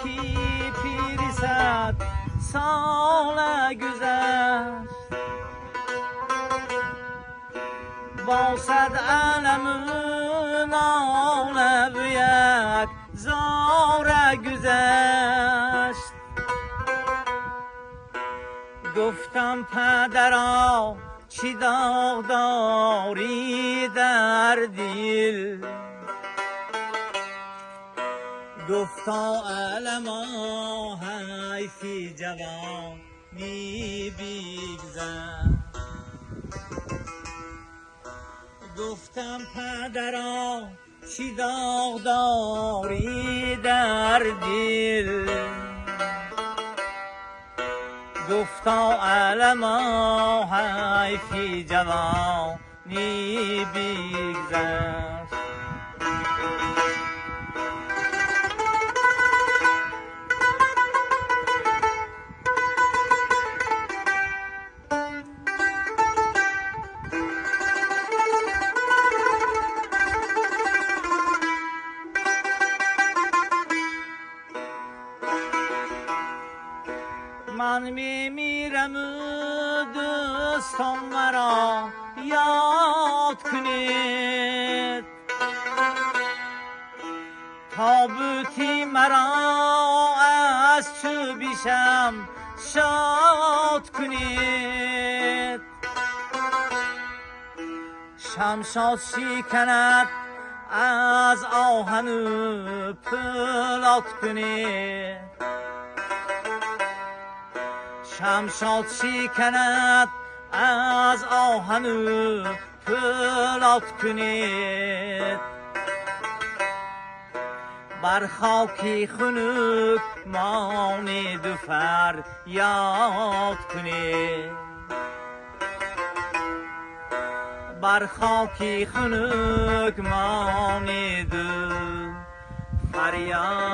کی پیری صد سال گذشت با صد علم ناله و یک زار گذشت گفتم پدرا چی داغ داری در دل گفتا علما حیفی جوانی بیگذشت گفتم پدرا چی داغ داری در دل گفتا علما حیفی جوانی بیگذشت من میمیرم دوستان مرا یاد کنید تابوتی مرا از چوبیشم شاد کنید شمشاد شکند از آهن و پولاد کنید شمشاد شکند از آهن و پولاد کنید بر خاکی خنک مانید و فریاد کنید بر خاکی خنک مانید و فریاد